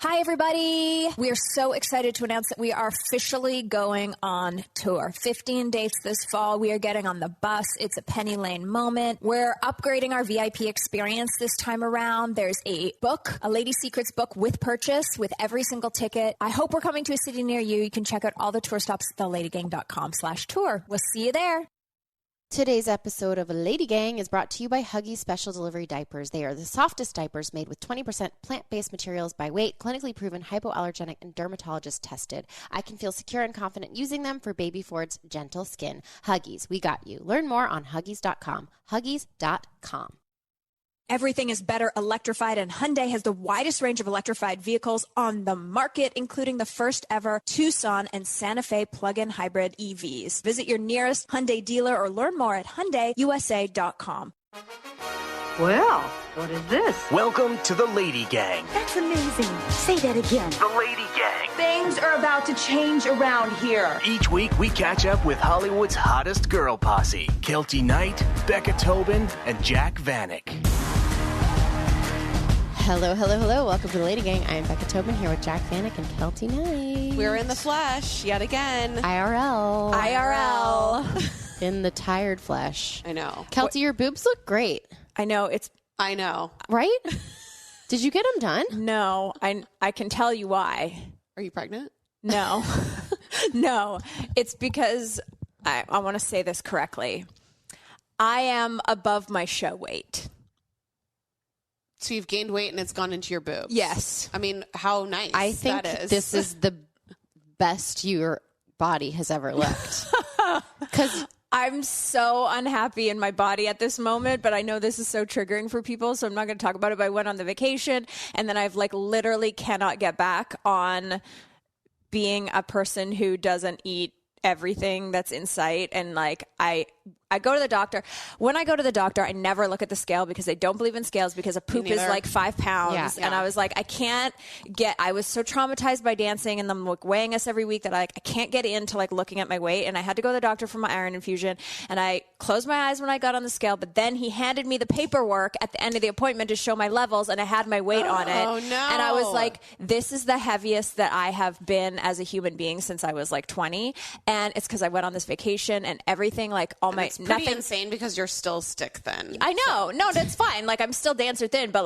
Hi, everybody. We are so excited to announce that we are officially going on tour. 15 dates this fall. We are getting on the bus. It's a Penny Lane moment. We're upgrading our VIP experience this time around. There's a book, a Lady Secrets book with purchase with every single ticket. I hope we're coming to a city near you. You can check out all the tour stops at theladygang.com/tour. We'll see you there. Today's episode of LadyGang is brought to you by Huggies Special Delivery Diapers. They are the softest diapers made with 20% plant-based materials by weight, clinically proven, hypoallergenic, and dermatologist tested. I can feel secure and confident using them for baby Ford's gentle skin. Huggies, we got you. Learn more on Huggies.com. Huggies.com. Everything is better electrified, and Hyundai has the widest range of electrified vehicles on the market, including the first ever Tucson and Santa Fe plug-in hybrid EVs. Visit your nearest Hyundai dealer or learn more at HyundaiUSA.com. Well, what is this? Welcome to the Lady Gang. That's amazing. Say that again. The Lady Gang. Things are about to change around here. Each week we catch up with Hollywood's hottest girl posse, Keltie Knight, Becca Tobin, and Jack Vanek. Hello, hello, hello. Welcome to the Lady Gang. I am Becca Tobin here with Jack Vanek and Keltie Knight. We're in the flesh yet again. IRL. IRL. In the tired flesh. I know. Keltie, your boobs look great. I know. I know. Right? Did you get them done? No, I can tell you why. Are you pregnant? No. No. It's because, I want to say this correctly, I am above my show weight. So you've gained weight and it's gone into your boobs. Yes. I mean, how nice I think that is. this is the best your body has ever looked. Because I'm so unhappy in my body at this moment, but I know this is so triggering for people, so I'm not going to talk about it. But I went on the vacation, and then I've literally cannot get back on being a person who doesn't eat everything that's in sight. And I go to the doctor. When I go to the doctor, I never look at the scale because I don't believe in scales because a poop is 5 pounds. Yeah. And I was like, I was so traumatized by dancing and them weighing us every week that I can't get into looking at my weight. And I had to go to the doctor for my iron infusion. And I closed my eyes when I got on the scale, but then he handed me the paperwork at the end of the appointment to show my levels, and I had my weight on it. Oh, no. And I was like, this is the heaviest that I have been as a human being since I was 20. And it's because I went on this vacation and everything, all my... It's pretty insane because you're still stick thin. I know. No, that's fine. I'm still dancer thin, but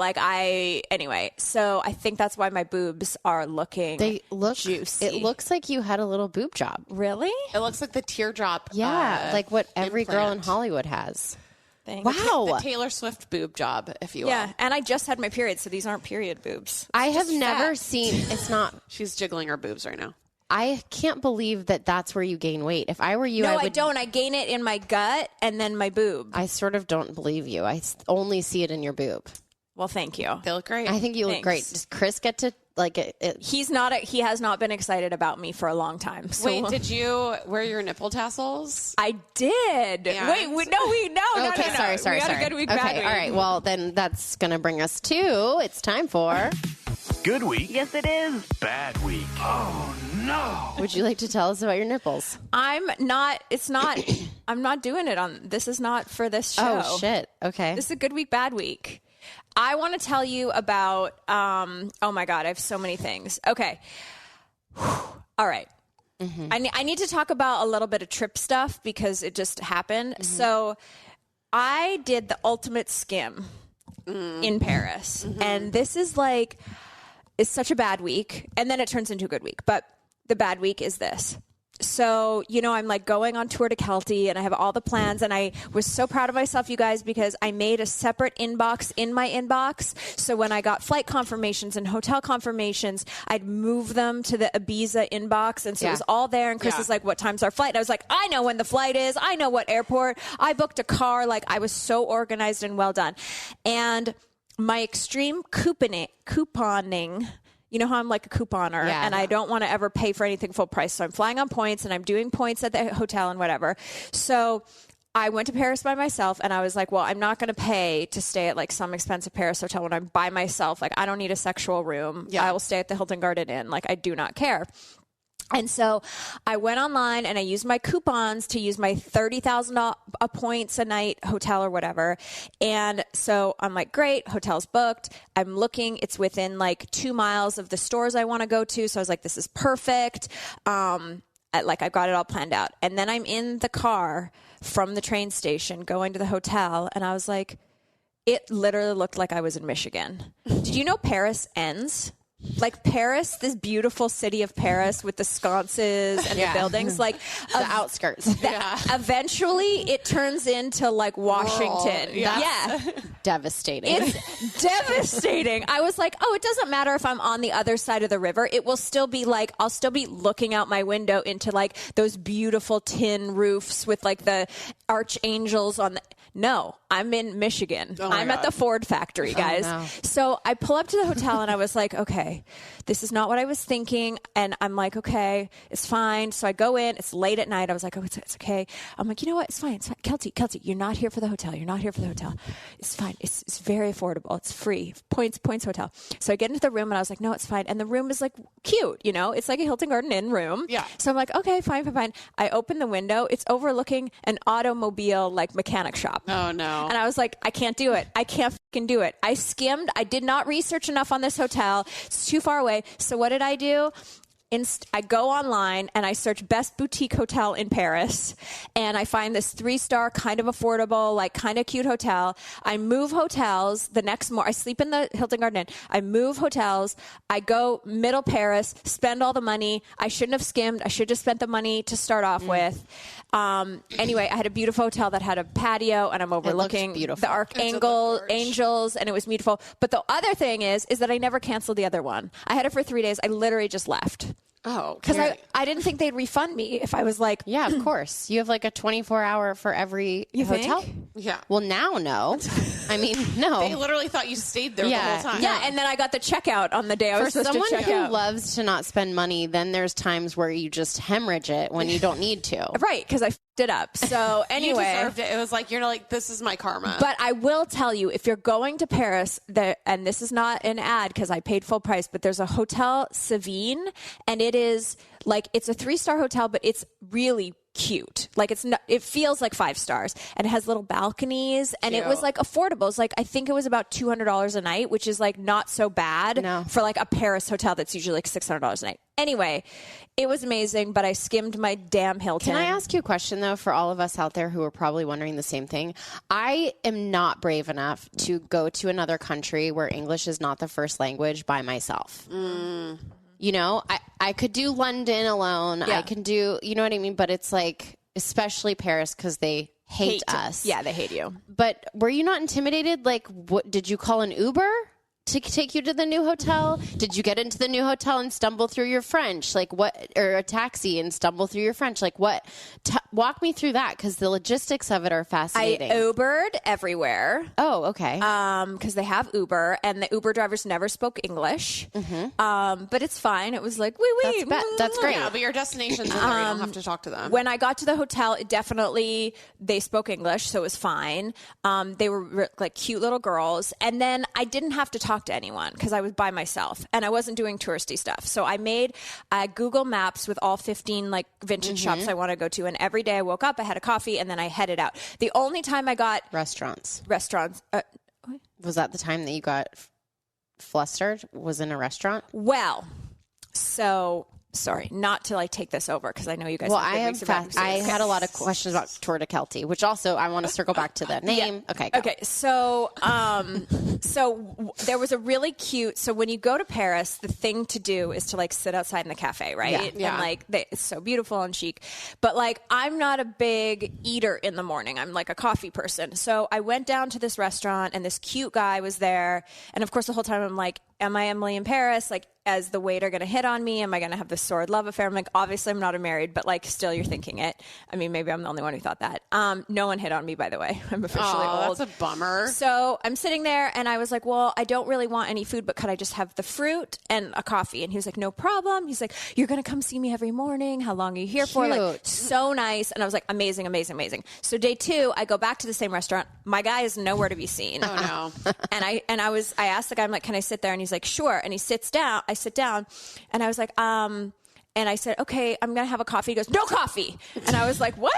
anyway. So I think that's why my boobs are looking juicy. It looks like you had a little boob job. Really? It looks like the teardrop. Yeah, like what every girl in implant. Hollywood has. Thanks. Wow. The Taylor Swift boob job, if you will. Yeah, and I just had my period, so these aren't period boobs. I have just never fat. seen, it's not, She's jiggling her boobs right now. I can't believe that that's where you gain weight. If I were you, No, I don't. I gain it in my gut and then my boob. I sort of don't believe you. I only see it in your boob. Well, thank you. They look great. I think you look Thanks. great. Does Chris get to it? He has not been excited about me for a long time. So. Wait, did you wear your nipple tassels? I did. Yeah. Wait, no. Okay, No. sorry. We had a good week, okay, bad week. all right. Well, then that's going to bring us to, it's time for... Good week. Yes, it is. Bad week. Oh, no. Would you like to tell us about your nipples? I'm not doing it on, this is not for this show. Oh, shit. Okay. This is a good week, bad week. I want to tell you about, oh my God, I have so many things. Okay. All right. Mm-hmm. I need to talk about a little bit of trip stuff because it just happened. Mm-hmm. So I did the ultimate skim in Paris. Mm-hmm. And this is it's such a bad week. And then it turns into a good week. But the bad week is this. So, I'm going on tour to Keltie and I have all the plans, and I was so proud of myself, you guys, because I made a separate inbox in my inbox. So when I got flight confirmations and hotel confirmations, I'd move them to the Ibiza inbox. And so it was all there. And Chris is like, what time's our flight? And I was like, I know when the flight is. I know what airport. I booked a car. I was so organized and well done. And my extreme couponing, you know how I'm a couponer, and I don't want to ever pay for anything full price. So I'm flying on points, and I'm doing points at the hotel and whatever. So I went to Paris by myself, and I was like, well, I'm not going to pay to stay at some expensive Paris hotel when I'm by myself. I don't need a sexual room. Yeah. I will stay at the Hilton Garden Inn. I do not care. And so I went online and I used my coupons to use my 30,000 points a night hotel or whatever. And so I'm like, great, hotel's booked. I'm looking, it's within like 2 miles of the stores I want to go to. So I was like, this is perfect. I've got it all planned out. And then I'm in the car from the train station going to the hotel. And I was like, it literally looked like I was in Michigan. Did you know Paris ends? Like Paris, this beautiful city of Paris with the sconces and the buildings, like the outskirts. Eventually, it turns into like Washington. Yeah. Devastating. It's devastating. I was like, oh, it doesn't matter if I'm on the other side of the river. It will still be like, I'll still be looking out my window into like those beautiful tin roofs with like the archangels on the... No, I'm in Michigan. I'm at the Ford factory, guys. Oh, no. So I pull up to the hotel and I was like, okay, this is not what I was thinking. And I'm like, okay, it's fine. So I go in. It's late at night. I was like, oh, it's okay. I'm like, you know what? It's fine. It's fine. Keltie, you're not here for the hotel. You're not here for the hotel. It's fine. It's very affordable. It's free. Points hotel. So I get into the room and I was like, no, it's fine. And the room is like cute, you know? It's like a Hilton Garden Inn room. Yeah. So I'm like, okay, fine. I open the window. It's overlooking an automobile like mechanic shop. Oh, no. And I was like, I can't do it. I can't fucking do it. I skimmed. I did not research enough on this hotel. It's too far away. So what did I do? I go online and I search best boutique hotel in Paris, and I find this 3-star kind of affordable, like kind of cute hotel. I move hotels the next morning. I sleep in the Hilton Garden Inn. I move hotels. I go middle Paris, spend all the money. I shouldn't have skimmed. I should have spent the money to start off with. Anyway, I had a beautiful hotel that had a patio, and I'm overlooking the Archangels, and it was beautiful. But the other thing is that I never canceled the other one. I had it for 3 days. I literally just left. Oh, because I didn't think they'd refund me if I was like, yeah, of course. You have like a 24-hour for every hotel. think? Yeah. Well, now no. I mean, no. They literally thought you stayed there the whole time. Yeah, and then I got the checkout on the day I was supposed to check out. For someone who loves to not spend money, then there's times where you just hemorrhage it when you don't need to. Right, because I f***ed it up. So anyway. You deserved it. It was like, you're like, this is my karma. But I will tell you, if you're going to Paris, and this is not an ad because I paid full price, but there's a Hotel Savine, and it is like, it's a 3-star hotel, but it's really cute. Like it feels like 5 stars, and it has little balconies, and it was like affordable. It's like, I think it was about $200 a night, which is like not so bad for like a Paris hotel that's usually like $600 a night. Anyway, it was amazing, but I skimmed my damn Hilton. Can I ask you a question though, for all of us out there who are probably wondering the same thing? I am not brave enough to go to another country where English is not the first language by myself. You know, I could do London alone. I can do, you know what I mean? But it's like, especially Paris, because they hate us. Yeah, they hate you. But were you not intimidated? Like, what did you call an Uber to take you to the new hotel? Did you get into the new hotel and stumble through your French? Like what, or a taxi and stumble through your French? Like what? Walk me through that, because the logistics of it are fascinating. I Ubered everywhere. Oh, okay. Because they have Uber, and the Uber drivers never spoke English. But it's fine. It was like, wee. That's great. Yeah, but your destination's in there. You don't have to talk to them. When I got to the hotel, they spoke English, so it was fine. They were like cute little girls. And then I didn't have to talk to anyone because I was by myself and I wasn't doing touristy stuff. So I made Google Maps with all 15 like vintage shops I want to go to. And every day I woke up, I had a coffee, and then I headed out. The only time I got restaurants. Was that the time that you got flustered? Was in a restaurant? Well, so sorry, not to like take this over because I know you guys. Well, I had a lot of questions about Tour de Keltie, which also I want to circle back to the name. Yeah. Okay. Go. Okay. So, so there was a really cute. So when you go to Paris, the thing to do is to like sit outside in the cafe, right? Yeah. And like it's so beautiful and chic. But like I'm not a big eater in the morning. I'm like a coffee person. So I went down to this restaurant, and this cute guy was there. And of course, the whole time I'm like, am I Emily in Paris? Like, as the waiter going to hit on me? Am I going to have this sordid love affair? I'm like, obviously I'm not married, but like still you're thinking it. I mean, maybe I'm the only one who thought that. No one hit on me, by the way. I'm officially old. That's a bummer. So I'm sitting there and I was like, well, I don't really want any food, but could I just have the fruit and a coffee? And he was like, no problem. He's like, you're going to come see me every morning. How long are you here for? Like, so nice. And I was like, amazing, amazing, amazing. So day 2, I go back to the same restaurant. My guy is nowhere to be seen. Oh no. And I asked the guy, I'm like, can I sit there? And he's like, sure. And he sits down. I sit down. And I was like, I said, okay, I'm going to have a coffee. He goes, no coffee. And I was like, what?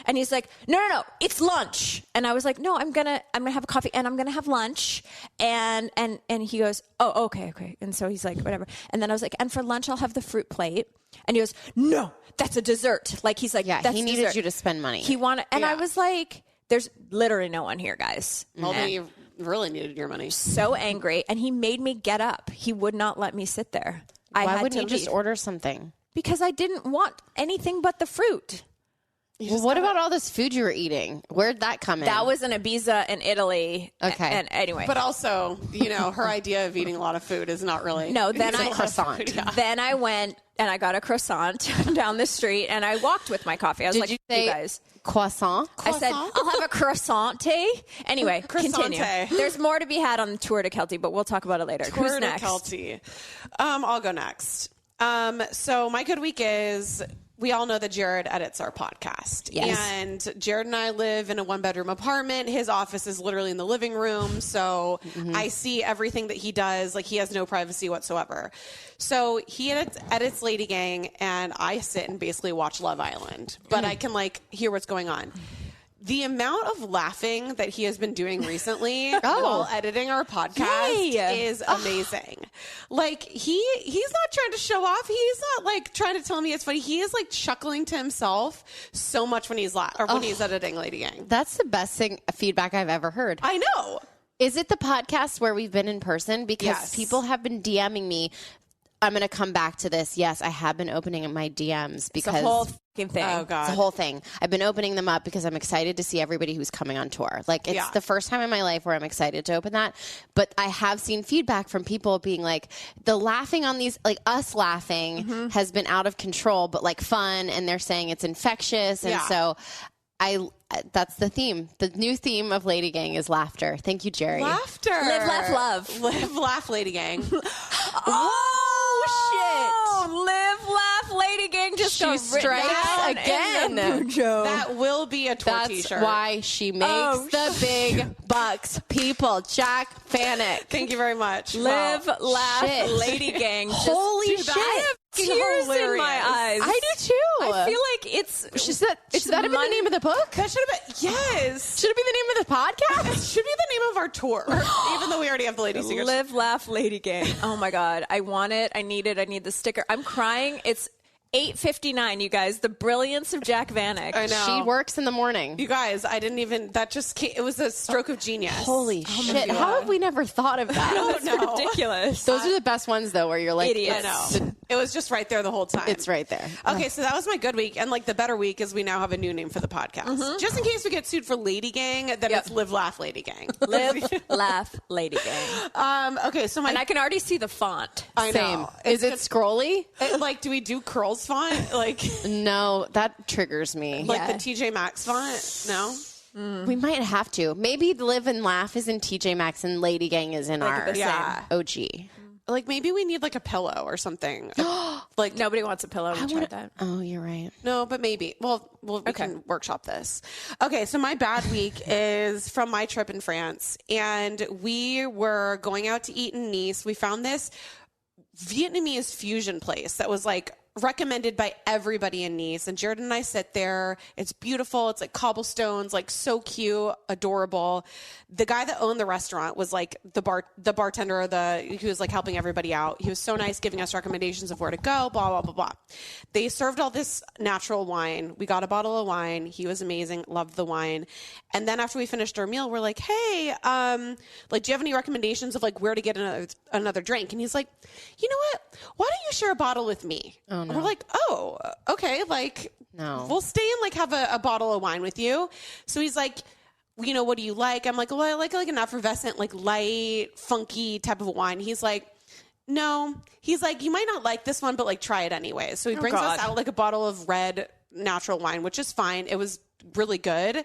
And he's like, no, it's lunch. And I was like, no, I'm going to have a coffee and I'm going to have lunch. And he goes, oh, okay. And so he's like, whatever. And then I was like, and for lunch, I'll have the fruit plate. And he goes, no, that's a dessert. Like, he's like, Yeah, that's he needed dessert. you to spend money. He wanted, and I was like, there's literally no one here, guys. Well, then you really needed your money. So angry. And he made me get up. He would not let me sit there. Why wouldn't you just leave. order something? Because I didn't want anything but the fruit. Well, what about all this food you were eating? Where'd that come in? That was an Ibiza in Italy. Okay. And anyway. But also, her idea of eating a lot of food is not really. No, then eating a lot of croissant. food, yeah. Then I went and I got a croissant down the street and I walked with my coffee. I was Did like, you say guys. croissant? I said, I'll have a croissant. Anyway, Croissant. continue. There's more to be had on the tour to Keltie, but we'll talk about it later. Tour Who's to next? Keltie. I'll go next. So my good week is, we all know that Jared edits our podcast. Yes. And Jared and I live in a 1-bedroom apartment. His office is literally in the living room. So I see everything that he does. Like, he has no privacy whatsoever. So he edits LadyGang, and I sit and basically watch Love Island. But I can, hear what's going on. The amount of laughing that he has been doing recently while editing our podcast is amazing. He's not trying to show off. He's not trying to tell me it's funny. He is chuckling to himself so much when he's when he's editing LadyGang. That's the best feedback I've ever heard. I know. Is it the podcast where we've been in person? Because people have been DMing me. I'm going to come back to this. Yes, I have been opening my DMs because It's a whole fucking thing. Oh, God. it's a whole thing. I've been opening them up because I'm excited to see everybody who's coming on tour. It's the first time in my life where I'm excited to open that. But I have seen feedback from people being like, the laughing on these, us laughing has been out of control, but fun. And they're saying it's infectious. And so that's the theme. The new theme of LadyGang is laughter. Thank you, Jerry. Laughter. Live, laugh, love. Live, laugh, LadyGang. Oh, shit. Live, laugh, LadyGang just She got strikes written again. down in the Mojo. That will be a tour That's t-shirt. why she makes the big bucks. People, Jack Panic. Thank you very much. Live, Wow. laugh, Shit. LadyGang. Holy Dude, shit. I have tears in my eyes. I do too. I feel like it's. Should that have been the name of the book? That should have been, yes. Should it be the name of the podcast? It should be the name of our tour, even though we already have the Lady Singers. Live, laugh, LadyGang. Oh my God. I want it. I need it. I need the sticker. I'm crying. It's 8:59, you guys. The brilliance of Jack Vanek. I know. She works in the morning. You guys, I didn't even, that just came, it was a stroke of genius. Holy shit. How have we never thought of that? don't know. Ridiculous. Those are the best ones, though, where you're like, Idiots. I know. It was just right there the whole time. It's right there. Okay, so that was my good week. And the better week is we now have a new name for the podcast. Just in case we get sued for LadyGang, then it's Live, Laugh, LadyGang. Live, laugh, LadyGang. Okay, so And I can already see the font. I know. Same. Is it scrolly? Do we do curls font? No, that triggers me. the TJ Maxx font? No? We might have to. Maybe Live and Laugh is in TJ Maxx and LadyGang is in our the same. OG. Maybe we need a pillow or something. Nobody wants a pillow. We tried that. Oh, you're right. No, but maybe. Well, we can workshop this. Okay, so my bad week is from my trip in France. And we were going out to eat in Nice. We found this Vietnamese fusion place that was recommended by everybody in Nice. And Jared and I sit there. It's beautiful. It's cobblestones, so cute, adorable. The guy that owned the restaurant was the bartender, he was helping everybody out. He was so nice, giving us recommendations of where to go, blah, blah, blah, blah. They served all this natural wine. We got a bottle of wine. He was amazing. Loved the wine. And then after we finished our meal, we're like, hey, do you have any recommendations of where to get another drink? And he's like, you know what? Why don't you share a bottle with me? Oh, no. We're like, oh, okay. No. We'll stay and have a bottle of wine with you. So he's like, what do you like? I'm like, well, I like an effervescent, light, funky type of wine. He's like, no. He's like, you might not like this one, but try it anyway. So he brings us out a bottle of red natural wine, which is fine. It was really good.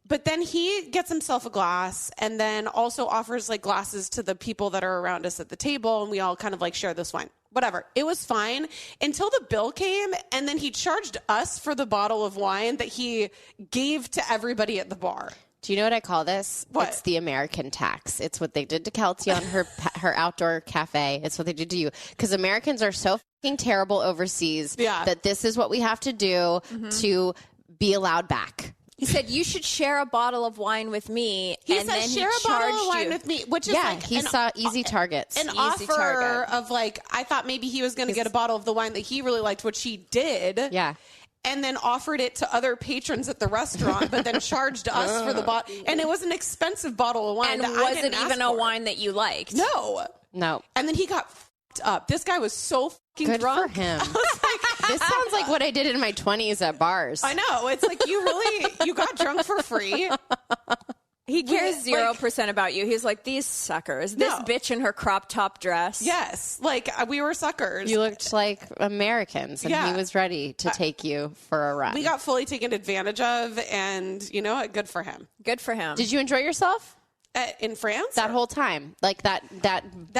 But then he gets himself a glass and then also offers glasses to the people that are around us at the table. And we all kind of share this wine. Whatever. It was fine until the bill came. And then he charged us for the bottle of wine that he gave to everybody at the bar. Do you know what I call this? What? It's the American tax. It's what they did to Keltie on her outdoor cafe. It's what they did to you. Because Americans are so terrible overseas. Yeah. That this is what we have to do to be allowed back. He said, you should share a bottle of wine with me. He and said, then share a bottle of wine with me, which is like he saw easy targets. an Easy offer target. of like, I thought maybe he was going to get a bottle of the wine that he really liked, which he did. Yeah. And then offered it to other patrons at the restaurant, but then charged us for the bottle. And it was an expensive bottle of wine. And that I was it didn't even ask a for. wine that you liked? No. And then he got f***ed up. This guy was so fucking Good drunk. for him. I was like, This sounds like what I did in my 20s at bars. I know. It's like you got drunk for free. He cares 0% about you. He's like, these suckers. This No. bitch in her crop top dress. Yes. Like we were suckers. You looked like Americans, and Yeah. he was ready to take you for a run. We got fully taken advantage of, and you know what? Good for him. Good for him. Did you enjoy yourself In France? that whole time? Like that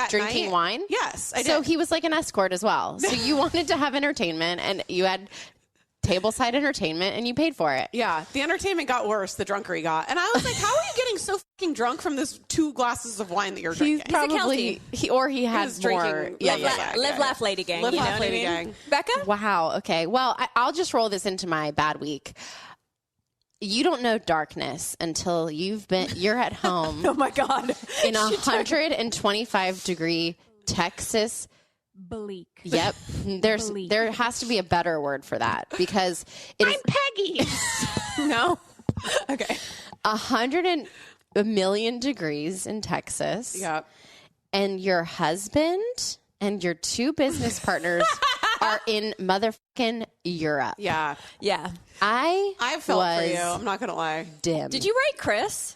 drinking night? wine? Yes, I did. So he was like an escort as well. So you wanted to have entertainment, and you had tableside entertainment, and you paid for it. Yeah, the entertainment got worse the drunker he got. And I was like, how are you getting so fucking drunk from this 2 glasses of wine that you're He's drinking? probably he had was more. drinking- Yeah, Live, yeah, laugh, yeah. Live, laugh, lady gang. Live, you laugh, know what I lady mean? gang. Becca? Wow. Okay. Well, I'll just roll this into my bad week. You don't know darkness until you're at home Oh, my God. in 125-degree Texas. Bleak. Yep. There has to be a better word for that because it is Peggy. No? Okay. 100 degrees in Texas. Yeah. And your husband and your 2 business partners are in motherfucking Europe. Yeah. Yeah. I felt for you. I'm not going to lie. Dim. Did you write Chris?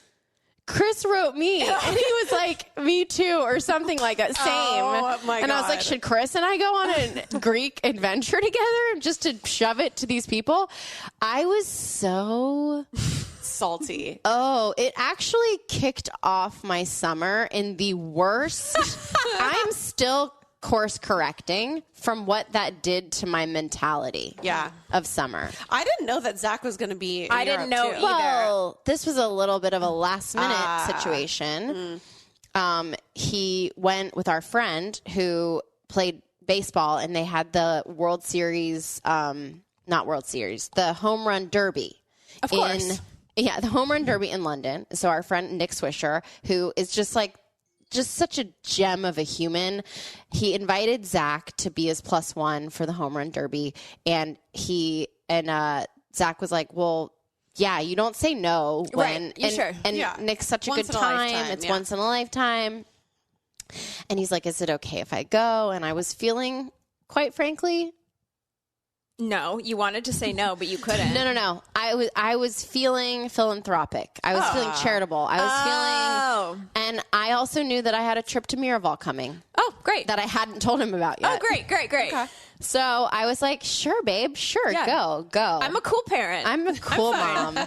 Chris wrote me, and he was like, "Me too," or something like that. Same. Oh, my and I was like, God. "Should Chris and I go on a Greek adventure together just to shove it to these people?" I was so Salty. it actually kicked off my summer in the worst. I'm still course correcting from what that did to my mentality. Yeah. Of summer. I didn't know that Zach was going to be in I didn't Europe, know too. either. Well, this was a little bit of a last minute situation. He went with our friend who played baseball, and they had the World Series, not World Series, the Home Run Derby. Of course. The Home Run Derby in London. So our friend Nick Swisher, who is just such a gem of a human. He invited Zach to be his +1 for the Home Run Derby. And Zach was like, well, yeah, you don't say no. Right. Sure. And Yeah. Nick's such a Once good in a time. lifetime, It's yeah. once in a lifetime. And he's like, is it okay if I go? And I was feeling, quite frankly, No. You wanted to say no, but you couldn't. no. I was feeling philanthropic. I was feeling charitable. I was feeling, and I also knew that I had a trip to Miraval coming Oh, great. that I hadn't told him about yet. Oh, great. Okay. So I was like, sure, babe, sure, Yeah. go. I'm a cool parent. I'm a cool mom.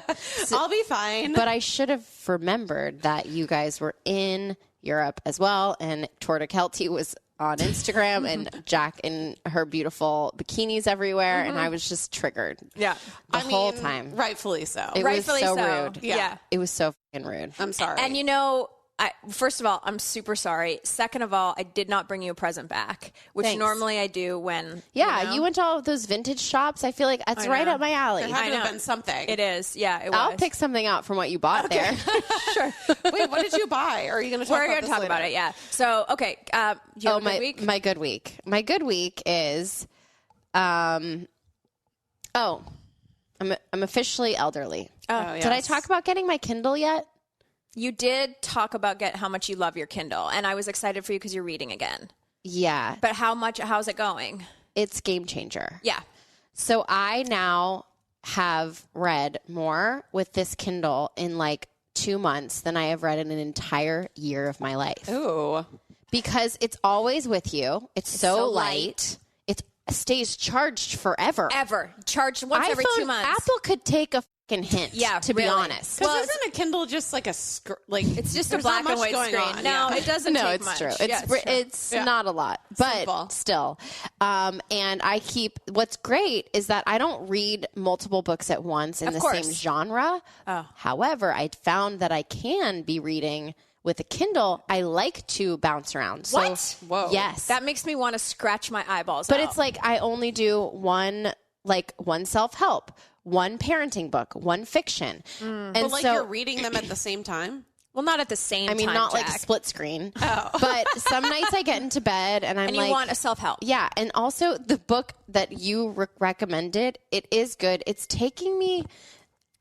I'll be fine. But I should have remembered that you guys were in Europe as well, and Torta Keltie was on Instagram, and Jack in her beautiful bikinis everywhere, and I was just triggered. Yeah. The whole time. Rightfully so. It Rightfully was so so. rude. Yeah. It was so fucking rude. I'm sorry. And first of all, I'm super sorry. Second of all, I did not bring you a present back, which Thanks. normally I do when. Yeah, know? you went to all of those vintage shops. I feel like that's I right know. up my alley. there had I to have know. been something. It is. Yeah, it was. I'll pick something out from what you bought there. Sure. Wait, what did you buy? Or are you going to talk We're about going to this talk later? about it, yeah. So, okay. Do you have a good week? My good week. My good week is, I'm officially elderly. Oh, Did I yes. talk about getting my Kindle yet? You did talk about how much you love your Kindle, and I was excited for you because you're reading again. Yeah, But how's it going? it's game changer. Yeah. So I now have read more with this Kindle in like 2 months than I have read in an entire year of my life. Ooh. Because it's always with you. It's so light. It stays charged forever. Ever. Charged once every 2 months. Apple could take a fucking hint, Yeah, to be really. honest. Because Well, isn't a Kindle just like It's just a there's black not and much white going screen. on, No, yeah. it doesn't No, take it's much. true. Yeah, It's true. it's Yeah. not a lot, but Simple. still. And I keep. What's great is that I don't read multiple books at once in Of the course. same genre. Oh. However, I found that I can be reading With a Kindle, I like to bounce around. So, What? Whoa. Yes. That makes me want to scratch my eyeballs But out. it's like I only do one self-help, one parenting book, one fiction. And But like so you're reading them at the same time? well, not at the same time, not like Jack. split screen. But some nights I get into bed and I'm And like, you want a self-help. yeah. And also the book that you recommended, it is good. It's taking me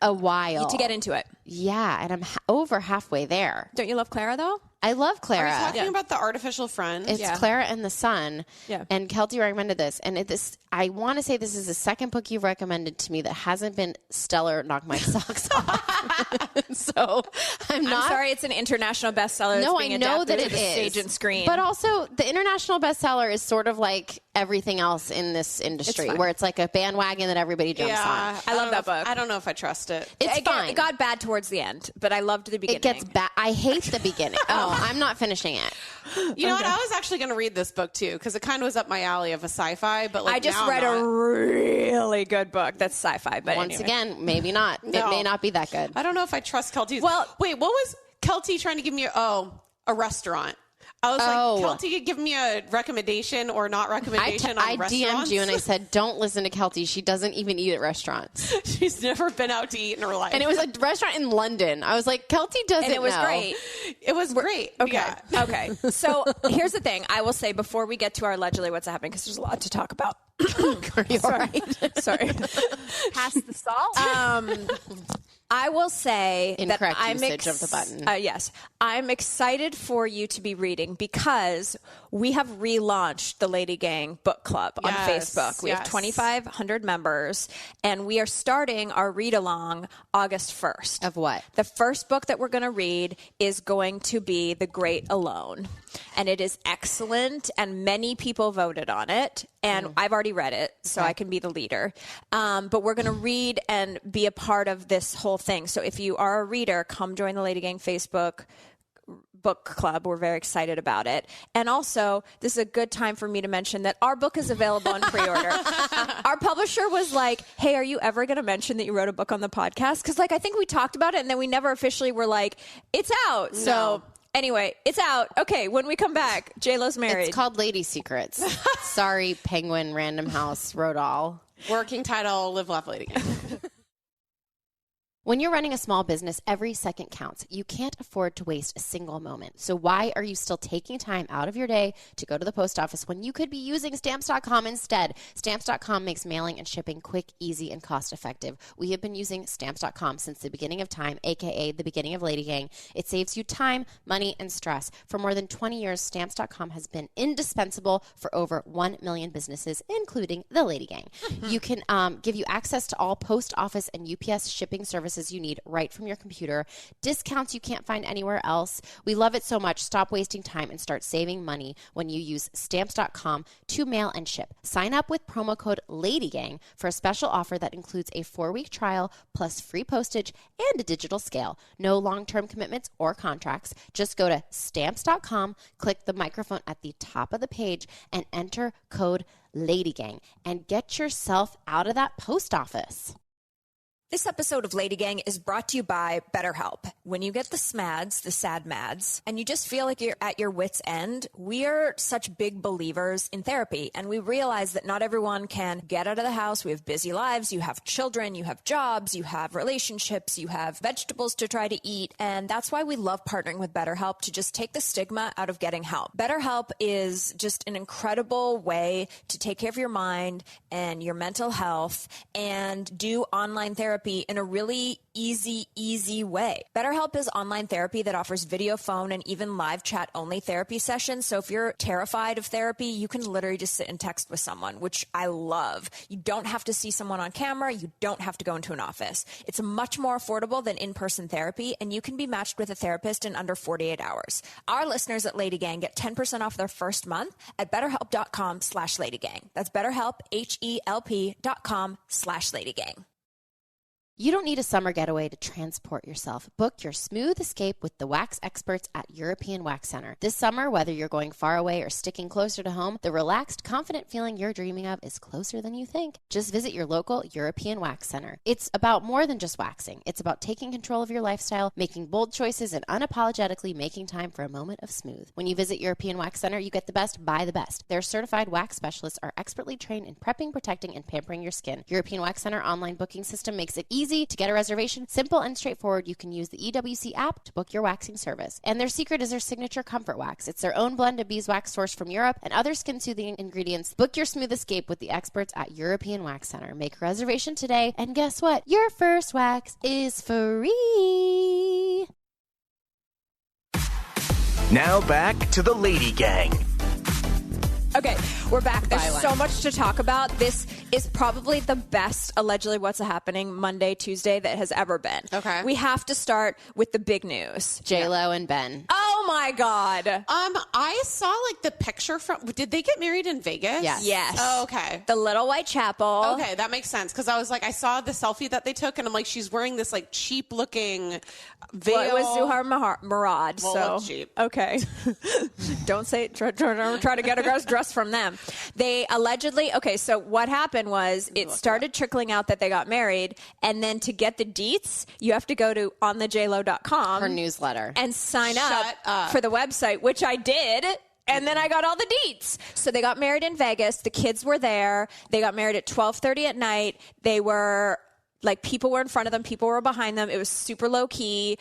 a while To get into it. Yeah. And I'm over halfway there. Don't you love Clara, though? I love Clara. Are we talking about the artificial friend? It's Clara and the Sun. Yeah. And Keltie recommended this. And I want to say this is the second book you've recommended to me that hasn't been stellar, knock my socks off. So I'm sorry, it's an international bestseller. No, that's being I know adapted that to it the is. stage and screen. But also, the international bestseller is sort of like everything else in this industry, fine. where it's like a bandwagon that everybody jumps on. I love that book. I don't know if I trust it. It's fine. It got bad towards the end, but I loved the beginning. It gets bad. I hate the beginning. I'm not finishing it. You know what? I was actually going to read this book too because it kind of was up my alley of a sci-fi. But like I just now read I'm a not. really good book that's sci-fi. But Once anyway. again, maybe not. It No. may not be that good. I don't know if I trust Keltie's. Well- wait, what was Keltie trying to give me? A restaurant. I was like, Keltie, give me a recommendation or not recommendation on I restaurants. DM'd you and I said, don't listen to Keltie. She doesn't even eat at restaurants. She's never been out to eat in her life. And it was a restaurant in London. I was like, Keltie doesn't And it was know. great. It was great. Okay. Yeah. Okay. So here's the thing. I will say before we get to our allegedly what's happening, because there's a lot to talk about. Are you all right? Sorry. Pass the salt. I will say that Incorrect I'm usage of the button. Yes, I'm excited for you to be reading because we have relaunched the Lady Gang Book Club on Yes, Facebook. We have yes. 2,500 members, and we are starting our read along August 1st. Of what? The first book that we're going to read is going to be The Great Alone, and it is excellent, and many people voted on it, and I've already read it, so I can be the leader. But we're going to read and be a part of this whole thing. So if you are a reader, come join the Lady Gang Facebook book club. We're very excited about it. And also, this is a good time for me to mention that our book is available on pre-order. Our publisher was like, hey, are you ever going to mention that you wrote a book on the podcast? Because I think we talked about it and then we never officially were like, it's out. So anyway, it's out. Okay, when we come back, J-Lo's married. It's called Lady Secrets. Sorry, Penguin, Random House, Rodall. Working title: Live, Laugh, Lady Gang. When you're running a small business, every second counts. You can't afford to waste a single moment. So why are you still taking time out of your day to go to the post office when you could be using Stamps.com instead? Stamps.com makes mailing and shipping quick, easy, and cost-effective. We have been using Stamps.com since the beginning of time, aka the beginning of Lady Gang. It saves you time, money, and stress. For more than 20 years, Stamps.com has been indispensable for over 1 million businesses, including the Lady Gang. You can give you access to all post office and UPS shipping services you need right from your computer. Discounts you can't find anywhere else. We love it so much. Stop wasting time and start saving money when you use Stamps.com to mail and ship. Sign up with promo code LADYGANG for a special offer that includes a 4-week trial plus free postage and a digital scale. No long-term commitments or contracts. Just go to Stamps.com, click the microphone at the top of the page, and enter code LADYGANG and get yourself out of that post office. This episode of Lady Gang is brought to you by BetterHelp. When you get the SMADs, the sad mads, and you just feel like you're at your wit's end, we are such big believers in therapy, and we realize that not everyone can get out of the house. We have busy lives. You have children, you have jobs, you have relationships, you have vegetables to try to eat, and that's why we love partnering with BetterHelp to just take the stigma out of getting help. BetterHelp is just an incredible way to take care of your mind and your mental health and do online therapy in a really easy way. BetterHelp is online therapy that offers video, phone, and even live chat only therapy sessions. So if you're terrified of therapy, you can literally just sit and text with someone, which I love. You don't have to see someone on camera. You don't have to go into an office. It's much more affordable than in-person therapy, and you can be matched with a therapist in under 48 hours. Our listeners at Lady Gang get 10% off their first month at betterhelp.com/LadyGang. That's BetterHelp, HELP.com/LadyGang. You don't need a summer getaway to transport yourself. Book your smooth escape with the wax experts at European Wax Center. This summer, whether you're going far away or sticking closer to home, the relaxed, confident feeling you're dreaming of is closer than you think. Just visit your local European Wax Center. It's about more than just waxing. It's about taking control of your lifestyle, making bold choices, and unapologetically making time for a moment of smooth. When you visit European Wax Center, you get the best by the best. Their certified wax specialists are expertly trained in prepping, protecting, and pampering your skin. European Wax Center online booking system makes it easy to get a reservation. Simple and straightforward. You can use the EWC app to book your waxing service. And their secret is their signature comfort wax. It's their own blend of beeswax sourced from Europe and other skin-soothing ingredients. Book your smooth escape with the experts at European Wax Center. Make a reservation today, and guess what? Your first wax is free. Now back to the Lady Gang. Okay, we're back. There's Violent. so much to talk about. This is probably the best, allegedly, What's Happening Monday, Tuesday that has ever been. Okay. We have to start with the big news. J-Lo and Ben. Oh, my God. I saw like the picture from. Did they get married in Vegas? Yes. Yes. Oh, okay. The Little White Chapel. Okay, that makes sense because I was like, I saw the selfie that they took, and I'm like, she's wearing this like cheap looking veil. Well, it was Zuhar Murad. Well, so it's cheap. Okay, don't say it. Try to get a dress from them. They allegedly. Okay, so what happened was it started trickling out that they got married, and then to get the deets, you have to go to onthejlo.com, Her newsletter. and sign Shut up. for the website, which I did. And then I got all the deets. So they got married in Vegas. The kids were there. They got married at 12:30 at night. They were like, people were in front of them. People were behind them. It was super low key.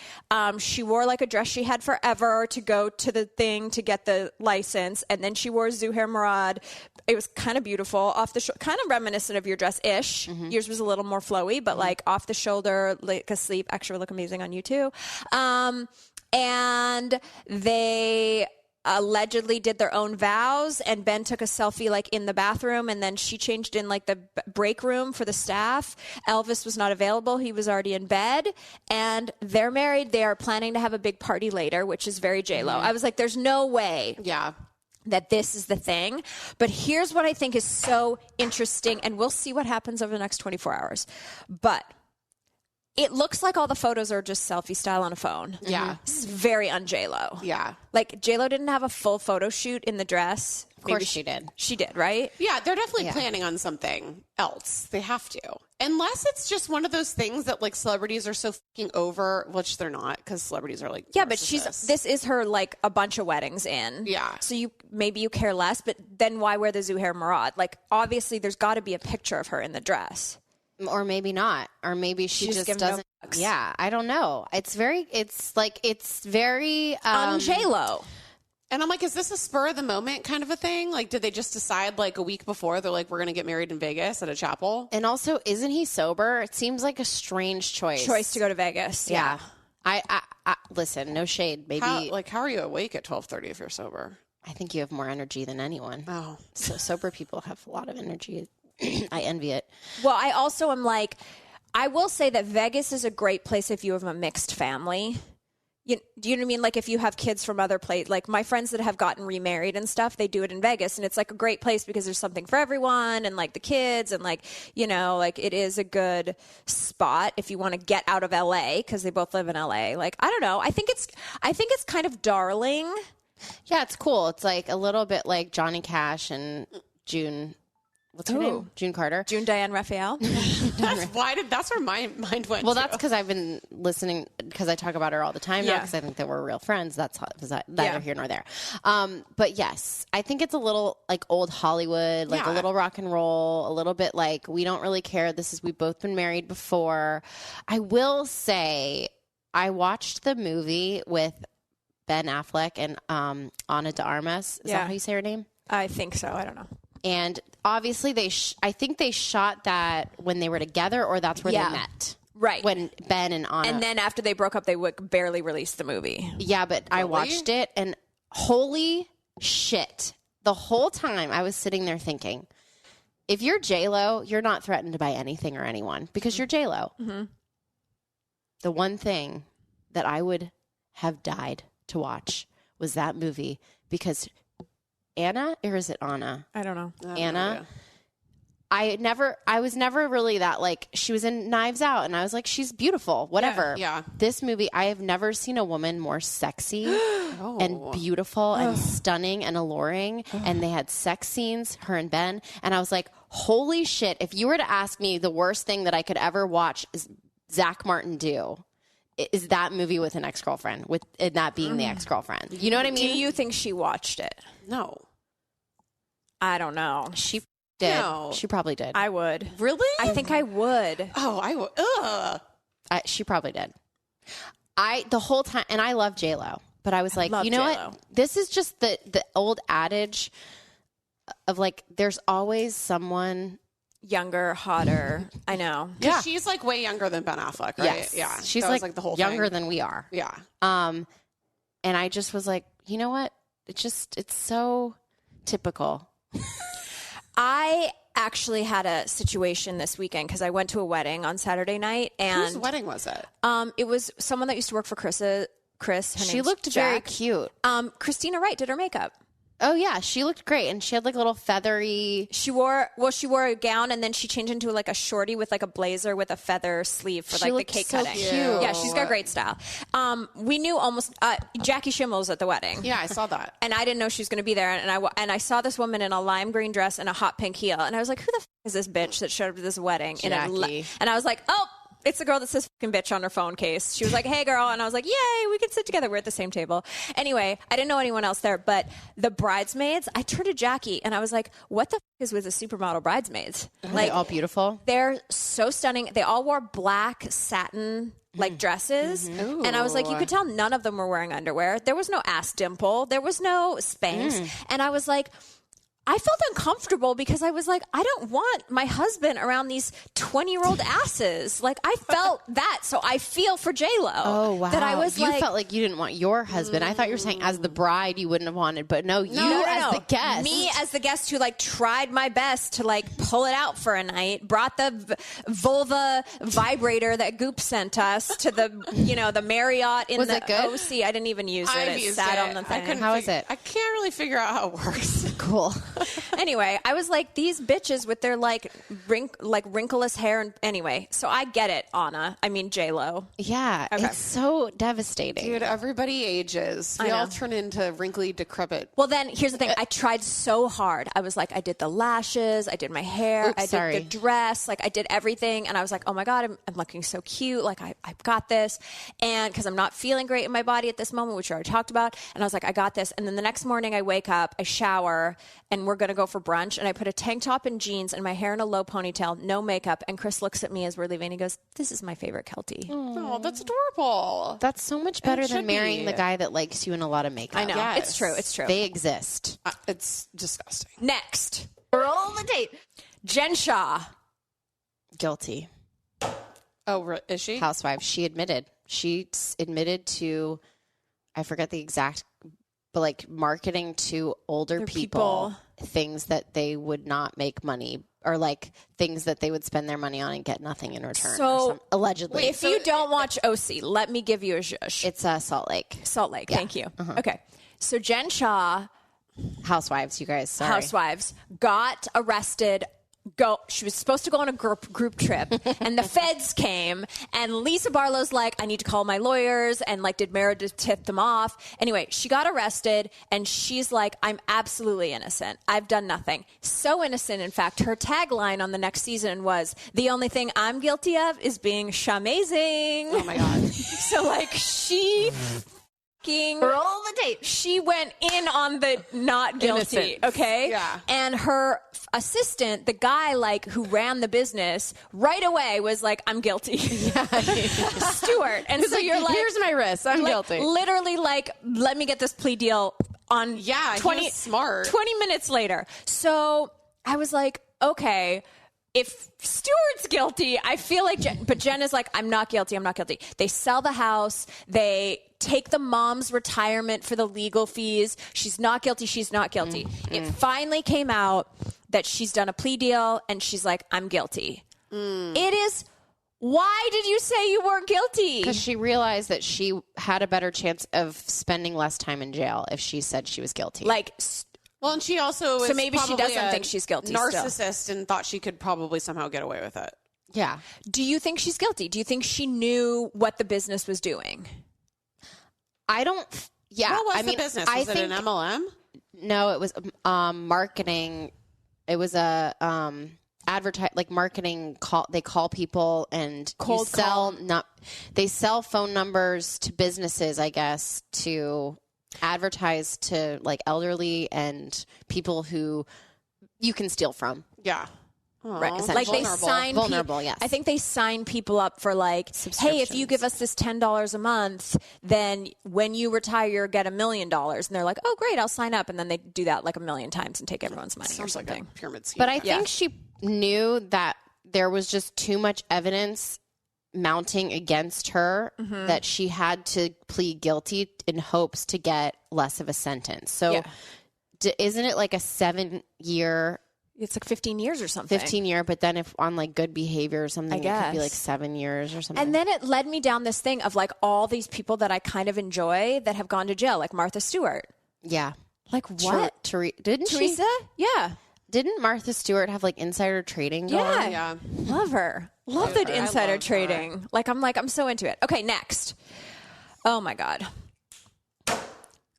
She wore like a dress she had forever to go to the thing to get the license. And then she wore Zuhair Murad. It was kind of beautiful, off the kind of reminiscent of your dress-ish. Yours was a little more flowy, but like off the shoulder, like asleep. Actually, look amazing on you too. And they allegedly did their own vows, and Ben took a selfie like in the bathroom, and then she changed in like the break room for the staff. Elvis was not available. He was already in bed, and they're married. They are planning to have a big party later, which is very J-Lo. I was like, there's no way Yeah. that this is the thing. But here's what I think is so interesting, and we'll see what happens over the next 24 hours. But it looks like all the photos are just selfie style on a phone. Yeah. This is very un-J-Lo. Yeah. Like, J-Lo didn't have a full photo shoot in the dress. Of course she did. She did, right? Yeah, they're definitely planning on something else. They have to. Unless it's just one of those things that like celebrities are so fucking over, which they're not, because celebrities are like, Yeah, but narcissists. this is her like a bunch of weddings in. Yeah. So maybe you care less, but then why wear the Zuhair Murad? Like, obviously there's got to be a picture of her in the dress. Or maybe not. Or maybe she She's just giving no doesn't. fucks. Yeah, I don't know. It's very J-Lo. And I'm like, is this a spur of the moment kind of a thing? Like, did they just decide like a week before they're like, we're going to get married in Vegas at a chapel? And also, isn't he sober? It seems like a strange choice. Choice to go to Vegas. Yeah. I listen, no shade. Maybe How are you awake at 12:30 if you're sober? I think you have more energy than anyone. Oh, So sober people have a lot of energy. I envy it. Well, I also am like, I will say that Vegas is a great place if you have a mixed family. Do you know what I mean? Like, if you have kids from other places, like my friends that have gotten remarried and stuff, they do it in Vegas, and it's like a great place because there's something for everyone, and like the kids, and like, you know, like it is a good spot if you want to get out of LA because they both live in LA. Like, I don't know. I think it's kind of darling. Yeah, it's cool. It's like a little bit like Johnny Cash and June. What's her name? June Carter. June Diane Raphael. that's where my mind went. Well, to. that's because I've been listening because I talk about her all the time now Yeah. because I think that we're real friends. That's neither Yeah. here nor there. But yes, I think it's a little like old Hollywood, like a Yeah. little rock and roll, a little bit like we don't really care. We've both been married before. I will say I watched the movie with Ben Affleck and Ana de Armas. Is that how you say her name? I think so. I don't know. And obviously, I think they shot that when they were together, or that's where Yeah. they met. Right. When Ben and Anna. And then after they broke up, they would barely release the movie. Yeah, but I watched it, and holy shit. The whole time I was sitting there thinking, if you're J-Lo, you're not threatened by anything or anyone because you're J-Lo. Mm-hmm. The one thing that I would have died to watch was that movie because Anna, or is it Anna? I don't know. Anna, I was never really that, like, she was in Knives Out and I was like, she's beautiful, whatever. Yeah. This movie, I have never seen a woman more sexy and beautiful and stunning and alluring. And they had sex scenes, her and Ben. And I was like, holy shit. If you were to ask me the worst thing that I could ever watch is Zach Martin do, is that movie with an ex-girlfriend, with it not being the ex-girlfriend. You know what I mean? Do you think she watched it? No. I don't know. She did. No. She probably did. I would. Really? I think I would. Oh, I would. Ugh. She probably did. The whole time, and I love J-Lo, but I was like, love you know J-Lo. what? This is just the old adage of, like, there's always someone Younger, hotter. I know. Yeah. She's like way younger than Ben Affleck, right? Yes. Yeah. She's That was, like the whole younger thing. than we are. Yeah. And I just was like, you know what? It's so typical. I actually had a situation this weekend because I went to a wedding on Saturday night, and Whose wedding was it? it was someone that used to work for Chris. Her She name's looked very Jack. cute. Christina Wright did her makeup. Oh yeah, she looked great, and she had like a little feathery. She wore a gown, and then she changed into like a shorty with like a blazer with a feather sleeve for She like the looked cake so cutting. cute. Yeah, she's got great style. We knew almost Jackie Schimmel was at the wedding. Yeah, I saw that. And I didn't know she was going to be there. And I saw this woman in a lime green dress and a hot pink heel. And I was like, who the f*** is this bitch that showed up to this wedding? Jackie. And I was like, oh, it's the girl that says fucking bitch on her phone case. She was like, hey, girl. And I was like, yay, we can sit together. We're at the same table. Anyway, I didn't know anyone else there. But the bridesmaids, I turned to Jackie and I was like, what the f*** is with the supermodel bridesmaids? Are they all beautiful? They're so stunning. They all wore black satin like dresses. Mm-hmm. And I was like, you could tell none of them were wearing underwear. There was no ass dimple. There was no Spanx. And I was like, I felt uncomfortable because I was like, I don't want my husband around these 20-year-old asses. Like, I felt that. So I feel for J-Lo. Oh, wow. That I was you like, felt like you didn't want your husband. I thought you were saying as the bride you wouldn't have wanted, but no, as the guest. Me as the guest who like tried my best to like pull it out for a night, brought the vulva vibrator that Goop sent us to the, the Marriott in Was the it good? OC. I didn't even use it. I've It used sat it. on the I thing. couldn't How is it? I can't really figure out how it works. Cool. Anyway, I was like, these bitches with their like wrinkleless hair. And anyway, so I get it, Anna. I mean, J-Lo. Yeah, it's so devastating. Dude, everybody ages. We I know. all turn into wrinkly, decrepit. Well, then here's the thing. I tried so hard. I was like, I did the lashes, I did my hair, Oops, I did sorry. the dress, like I did everything. And I was like, oh my God, I'm looking so cute. Like I've got this. And because I'm not feeling great in my body at this moment, which I already talked about. And I was like, I got this. And then the next morning I wake up, I shower, and we're going to go for brunch. And I put a tank top and jeans and my hair in a low ponytail, no makeup. And Chris looks at me as we're leaving. He goes, this is my favorite Keltie. Oh, that's adorable. That's so much better than should marrying be. the guy that likes you in a lot of makeup. I know. Yes. It's true. It's true. They exist. It's disgusting. Next. Roll the tape. Jen Shah. Guilty. Oh, is she? Housewife. She admitted to, I forget the exact, but like marketing to older people things that they would not make money, or like things that they would spend their money on and get nothing in return. So allegedly. If you don't watch OC, let me give you a zhush. It's Salt Lake. Salt Lake. Thank you. Okay. So Jen Shah, Housewives, you guys. Sorry. Housewives, got arrested. She was supposed to go on a group trip, and the feds came, and Lisa Barlow's like, I need to call my lawyers, and like, did Meredith tip them off? Anyway, she got arrested, and she's like, I'm absolutely innocent. I've done nothing. So innocent, in fact, her tagline on the next season was, the only thing I'm guilty of is being Sha-mazing. Oh my God. So like, she roll the tape. She went in on the not guilty, Innocent. okay? Yeah. And her assistant, the guy like who ran the business, right away was like, I'm guilty. Stuart. And so you're like, here's my wrist. I'm like, guilty. Literally like, let me get this plea deal on Yeah, he was smart. 20 minutes later. So I was like, okay, if Stuart's guilty, I feel like but Jen is like, I'm not guilty. I'm not guilty. They sell the house. They take the mom's retirement for the legal fees. She's not guilty. She's not guilty. It finally came out that she's done a plea deal, and she's like, I'm guilty. It is, why did you say you weren't guilty? Because she realized that she had a better chance of spending less time in jail if she said she was guilty. Like, Well, and she also So maybe she doesn't think she's guilty still. Narcissist and thought she could probably somehow get away with it. Yeah. Do you think she's guilty? Do you think she knew what the business was doing? I don't. Yeah. What was I mean, the business? Was it an MLM? No, it was marketing. It was a marketing call. They call people and they sell phone numbers to businesses, I guess, to advertise to like elderly and people who you can steal from. Yeah. Right. Like they sign vulnerable, yes. I think they sign people up for like, hey, if you give us this $10 a month, then when you retire, get $1 million. And they're like, oh, great, I'll sign up. And then they do that like 1 million times and take everyone's money or something. Like a pyramid scheme. But I think she knew that there was just too much evidence mounting against her that she had to plead guilty in hopes to get less of a sentence. So isn't it like a 7-year? It's like 15 years or something. 15 year, but then if on like good behavior or something, it could be like 7 years or something. And then it led me down this thing of like all these people that I kind of enjoy that have gone to jail, like Martha Stewart. Yeah. Like what? Didn't Teresa? Yeah. Didn't Martha Stewart have like insider trading going on? Yeah. Love her. Love that insider trading. Her. I'm so into it. Okay, next. Oh my God.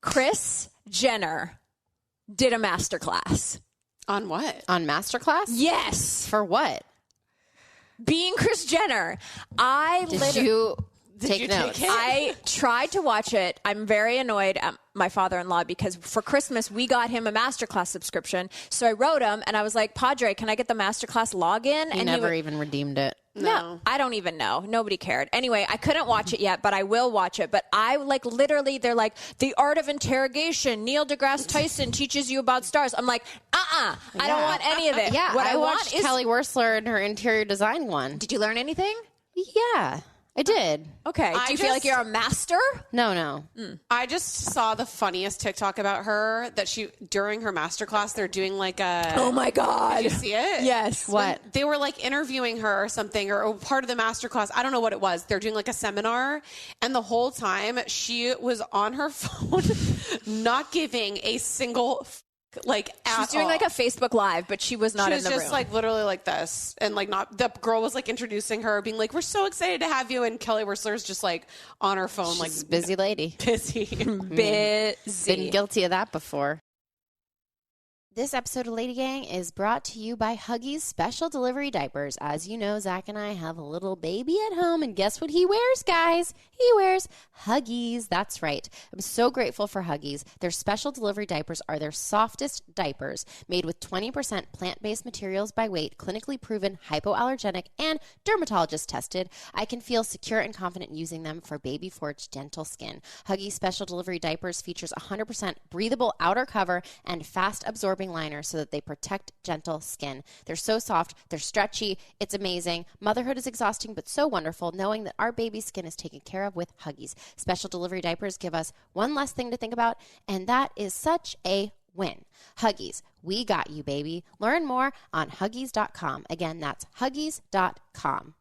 Kris Jenner did a masterclass. On what? On Masterclass? Yes. For what? Being Kris Jenner. Did you take notes? I tried to watch it. I'm very annoyed at my father-in-law because for Christmas we got him a Masterclass subscription. So I wrote him and I was like, Padre, can I get the Masterclass login? He never even redeemed it. No, I don't even know. Nobody cared. Anyway, I couldn't watch it yet, but I will watch it. But I like literally, they're like, the art of interrogation. Neil deGrasse Tyson teaches you about stars. I'm like, I don't want any of it. Yeah, what I want watched is Kelly Wearstler in her interior design one. Did you learn anything? Yeah, I did. Okay. Do you feel like you're a master? No. I just saw the funniest TikTok about her that during her masterclass, they're doing like a... Oh my God. Did you see it? Yes. What? They were like interviewing her or something or part of the masterclass. I don't know what it was. They're doing like a seminar. And the whole time she was on her phone, not giving a single... She's doing like a Facebook Live, but she was not in the room. She was just like literally like this, and like not the girl was like introducing her, being like, "We're so excited to have you," and Kelly Wearstler's just like on her phone, She's a busy lady. Busy. Been guilty of that before. This episode of Lady Gang is brought to you by Huggies Special Delivery Diapers. As you know, Zach and I have a little baby at home, and guess what he wears, guys? He wears Huggies. That's right. I'm so grateful for Huggies. Their special delivery diapers are their softest diapers, made with 20% plant-based materials by weight, clinically proven, hypoallergenic, and dermatologist tested. I can feel secure and confident using them for baby-forged gentle skin. Huggies Special Delivery Diapers features 100% breathable outer cover and fast-absorbing liner so that they protect gentle skin. They're so soft, they're stretchy, it's amazing. Motherhood is exhausting but so wonderful knowing that our baby's skin is taken care of with Huggies. Special delivery diapers give us one less thing to think about, and that is such a win. Huggies, we got you, baby. Learn more on Huggies.com. Again, that's Huggies.com.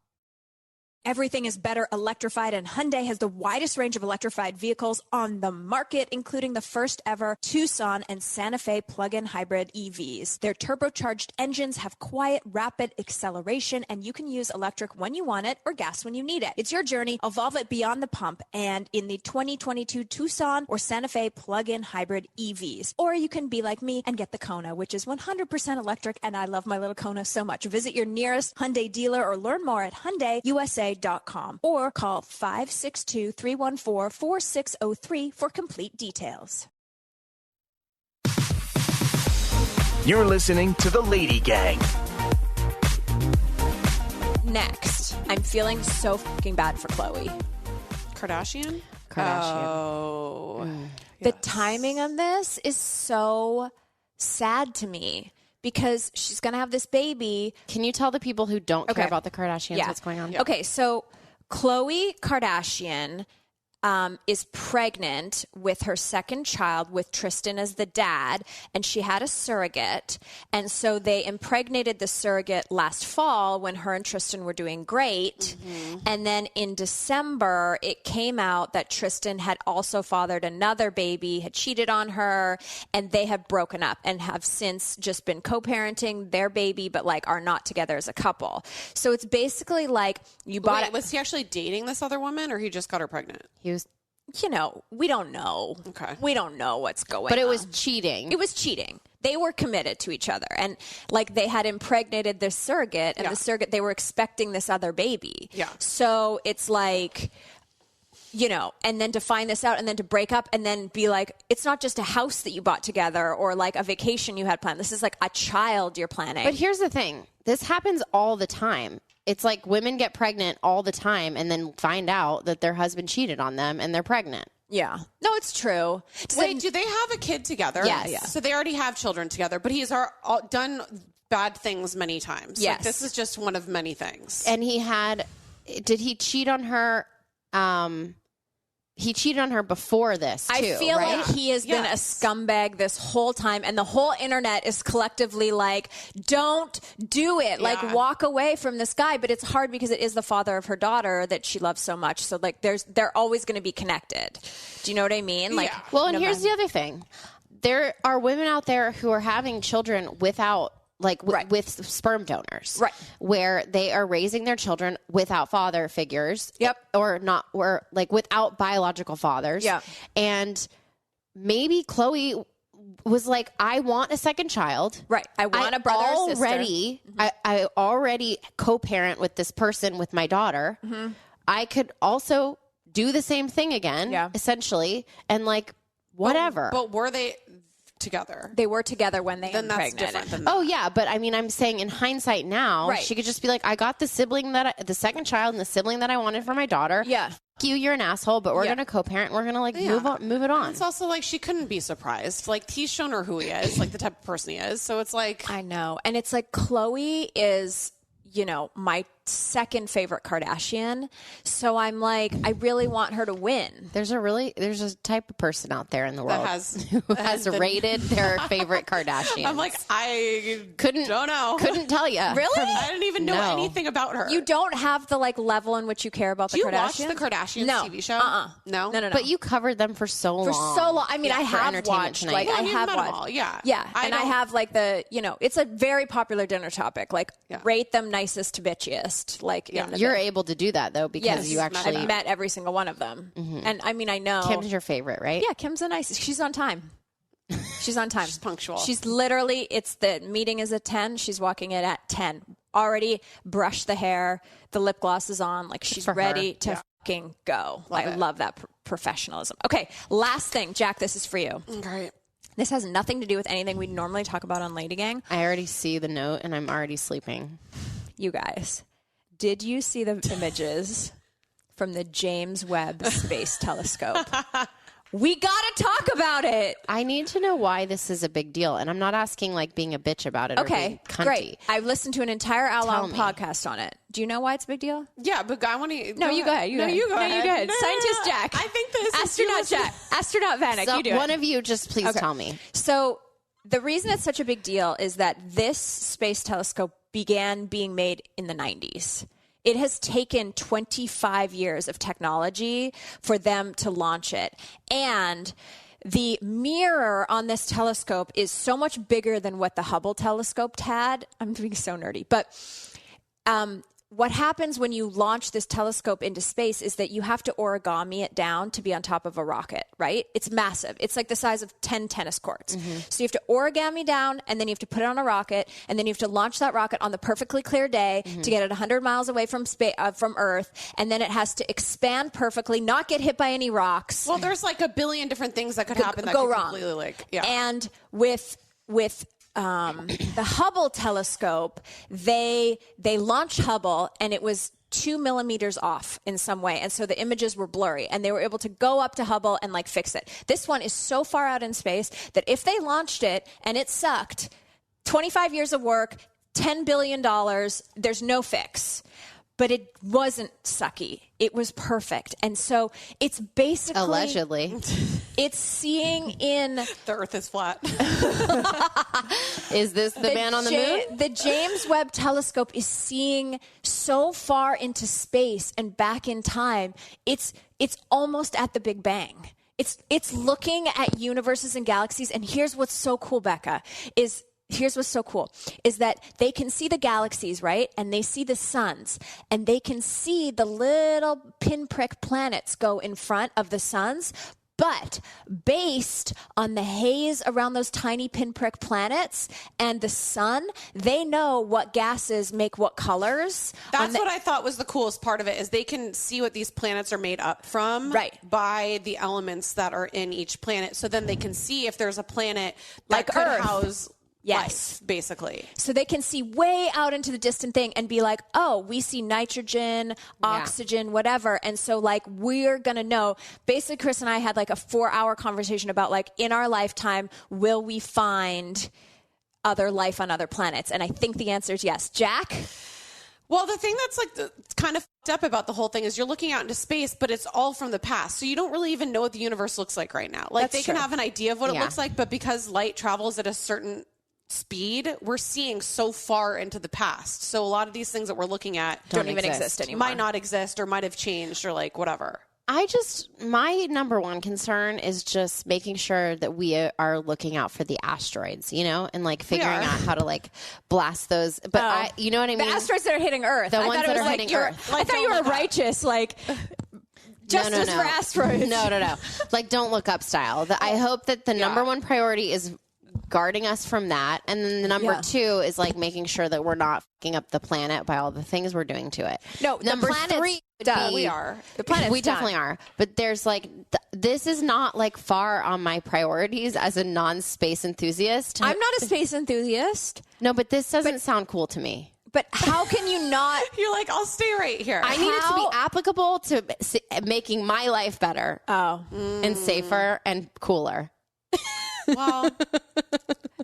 Everything is better electrified, and Hyundai has the widest range of electrified vehicles on the market, including the first ever Tucson and Santa Fe plug-in hybrid EVs. Their turbocharged engines have quiet, rapid acceleration, and you can use electric when you want it or gas when you need it. It's your journey. Evolve it beyond the pump and in the 2022 Tucson or Santa Fe plug-in hybrid EVs. Or you can be like me and get the Kona, which is 100% electric, and I love my little Kona so much. Visit your nearest Hyundai dealer or learn more at HyundaiUSA.com or call 562-314-4603 for complete details. You're listening to the Lady Gang. Next, I'm feeling so fucking bad for Khloe. Kardashian. Oh. The timing on this is so sad to me. Because she's going to have this baby. Can you tell the people who don't care about the Kardashians what's going on? Yeah. Okay, so Khloe Kardashian is pregnant with her second child with Tristan as the dad, and she had a surrogate. And so they impregnated the surrogate last fall when her and Tristan were doing great. And then in December, it came out that Tristan had also fathered another baby, had cheated on her, and they have broken up and have since just been co-parenting their baby, but like are not together as a couple. So it's basically like you bought it. Was he actually dating this other woman, or he just got her pregnant? He was, we don't know. Okay. We don't know what's going on. but it was cheating. It was cheating. They were committed to each other. And like they had impregnated this surrogate, and the surrogate, they were expecting this other baby. Yeah. So it's like, and then to find this out and then to break up and then be like, it's not just a house that you bought together or like a vacation you had planned. This is like a child you're planning. But here's the thing. This happens all the time. It's like women get pregnant all the time and then find out that their husband cheated on them and they're pregnant. Yeah. No, it's true. Wait, do they have a kid together? Yes. Yeah. So they already have children together, but he's done bad things many times. Yes. Like, this is just one of many things. And did he cheat on her? He cheated on her before this, too, I feel right? like he has been a scumbag this whole time, and the whole internet is collectively like, don't do it. Yeah. Like, walk away from this guy. But it's hard because it is the father of her daughter that she loves so much. So, like, they're always going to be connected. Do you know what I mean? Like, Well, and here's the other thing. There are women out there who are having children without, with sperm donors. Right. Where they are raising their children without father figures. Yep. Or without biological fathers. Yeah. And maybe Chloe was like, I want a second child. Right. I want a brother or sister. I already co-parent with this person with my daughter. I could also do the same thing again, essentially. And whatever. But were they together? They were together when they Then that's impregnated. different than that. Oh yeah, but I mean, I'm saying in hindsight now, she could just be like, I got the second child and the sibling that I wanted for my daughter. Yeah. Fuck you, you're an asshole, but we're gonna co-parent. We're gonna move it on. It's also like she couldn't be surprised. Like, he's shown her who he is, like the type of person he is. So it's like, I know. And it's like Chloe is, my second favorite Kardashian. So I'm like, I really want her to win. There's a type of person out there in the world who has rated their favorite Kardashian. I'm like, I don't know. Couldn't tell you. Really? I didn't even know anything about her. You don't have the level in which you care about the Do you Kardashians? watch the Kardashians No. TV show? No. But you covered them for so long. For so long. I mean, I for have Entertainment watched. Tonight. I you've have met 'em watched. all, yeah. Yeah. I have it's a very popular dinner topic. Rate them nicest to bitchiest. You're able to do that though because you actually I've met every single one of them. And I mean, I know Kim's your favorite, right? Yeah, Kim's the nicest. She's on time. She's on time. She's punctual. She's literally, the meeting is at 10. She's walking in at 10. Already brushed the hair. The lip gloss is on. She's ready to fucking go. I love that professionalism. Okay, last thing. Jack, this is for you. Great. This has nothing to do with anything we normally talk about on LadyGang. I already see the note and I'm already sleeping. You guys, did you see the images from the James Webb Space Telescope? We got to talk about it. I need to know why this is a big deal. And I'm not asking being a bitch about it or being cunty. Great. I've listened to an entire hour-long podcast on it. Do you know why it's a big deal? Yeah, but I want to... No, you go ahead. You go ahead. Scientist Jack. I think this Astronaut Jack. Astronaut Vanek. So you do one it. of you just please tell me. So the reason it's such a big deal is that this space telescope began being made in the 90s. It has taken 25 years of technology for them to launch it. And the mirror on this telescope is so much bigger than what the Hubble telescope had. I'm being so nerdy. But what happens when you launch this telescope into space is that you have to origami it down to be on top of a rocket, right? It's massive. It's like the size of 10 tennis courts. So you have to origami down, and then you have to put it on a rocket, and then you have to launch that rocket on the perfectly clear day to get it 100 miles away from Earth, and then it has to expand perfectly, not get hit by any rocks. Well, there's a billion different things that could happen that go could wrong. completely And with the Hubble telescope, they launched Hubble, and it was 2 millimeters off in some way. And so the images were blurry, and they were able to go up to Hubble and fix it. This one is so far out in space that if they launched it and it sucked, 25 years of work, $10 billion, there's no fix. but it wasn't sucky. It was perfect. And so it's basically... Allegedly. It's seeing in... The Earth is flat. Is this the man on the moon? The James Webb Telescope is seeing so far into space and back in time. It's almost at the Big Bang. It's looking at universes and galaxies. And here's what's so cool, Becca, Here's what's so cool, is that they can see the galaxies, right? And they see the suns. And they can see the little pinprick planets go in front of the suns. But based on the haze around those tiny pinprick planets and the sun, they know what gases make what colors. That's what I thought was the coolest part of it, is they can see what these planets are made up from by the elements that are in each planet. So then they can see if there's a planet that like could Earth. House life, basically. So they can see way out into the distant thing and be like, oh, we see nitrogen, oxygen, whatever. And so like, we're going to know. Basically, Chris and I had like a 4-hour conversation about like, in our lifetime, will we find other life on other planets? And I think the answer is yes. Jack? Well, the thing that's like kind of fucked up about the whole thing is you're looking out into space, but it's all from the past. So you don't really even know what the universe looks like right now. Like they can have an idea of what it looks like, but because light travels at a certain speed, we're seeing so far into the past. So a lot of these things that we're looking at don't even exist anymore. Might not exist or might have changed or like whatever. My number one concern is just making sure that we are looking out for the asteroids, and like figuring out how to like blast those. But you know what I mean? The asteroids that are hitting Earth. The ones that are hitting Earth. I thought you were righteous, like... Justice for asteroids. No. Like, don't look up style. I hope that the number one priority is guarding us from that. And then the number two is like making sure that we're not fucking up the planet by all the things we're doing to it. No, number three. We are. The planet's we definitely are. But there's like, this is not like far on my priorities as a non-space enthusiast. I'm not a space enthusiast. No, but this doesn't sound cool to me. But how can you not? You're like, I'll stay right here. I need it to be applicable to making my life better. And safer and cooler. Well,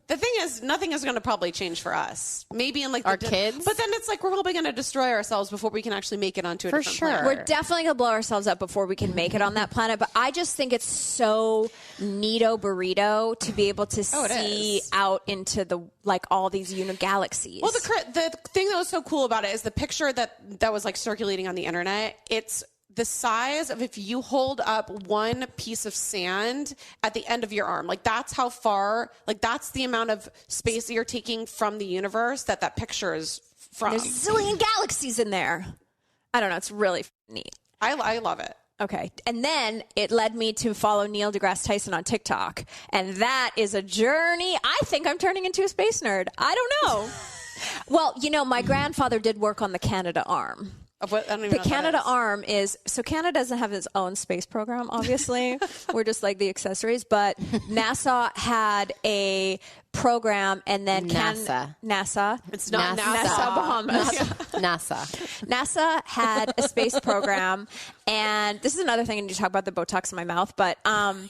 the thing is, nothing is going to probably change for us. Maybe in like our kids. But then it's like we're probably going to destroy ourselves before we can actually make it onto a different planet. We're definitely going to blow ourselves up before we can make it on that planet. But I just think it's so neato burrito to be able to see out into the like all these galaxies. Well, the thing that was so cool about it is the picture that was like circulating on the internet. It's the size of if you hold up one piece of sand at the end of your arm. Like that's how far, like that's the amount of space that you're taking from the universe that picture is from. There's a zillion galaxies in there. I don't know. It's really neat. I love it. Okay. And then it led me to follow Neil deGrasse Tyson on TikTok. And that is a journey. I think I'm turning into a space nerd. I don't know. Well, my grandfather did work on the Canada arm. The Canada arm so Canada doesn't have its own space program, obviously. We're just like the accessories. But NASA had a program, and then NASA. It's not NASA Bahamas. NASA had a space program, and this is another thing I need to talk about, the Botox in my mouth, but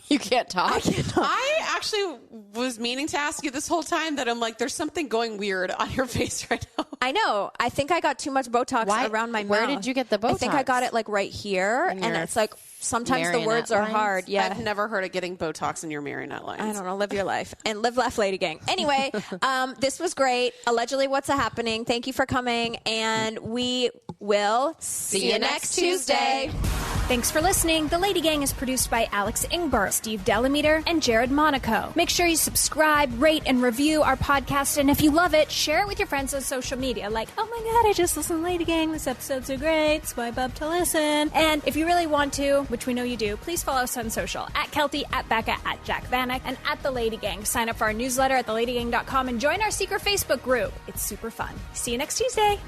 you can't talk. I can't talk. I actually was meaning to ask you this whole time that I'm like, there's something going weird on your face right now. I know. I think I got too much Botox around my mouth. Where did you get the Botox? I think I got it like right here, and it's like sometimes the words are hard. Yeah, I've never heard of getting Botox in your marionette lines. I don't know. Live your life and live, laugh, LadyGang. Anyway, this was great. Allegedly, what's happening? Thank you for coming, and we will see you next Tuesday. Thanks for listening. The Lady Gang is produced by Alex Ingber, Steve Delameter, and Jared Monaco. Make sure you subscribe, rate, and review our podcast. And if you love it, share it with your friends on social media. Like, oh my God, I just listened to Lady Gang. This episode's so great. Swipe up to listen. And if you really want to, which we know you do, please follow us on social. At Keltie, at Becca, at Jack Vanek, and at The Lady Gang. Sign up for our newsletter at theladygang.com and join our secret Facebook group. It's super fun. See you next Tuesday.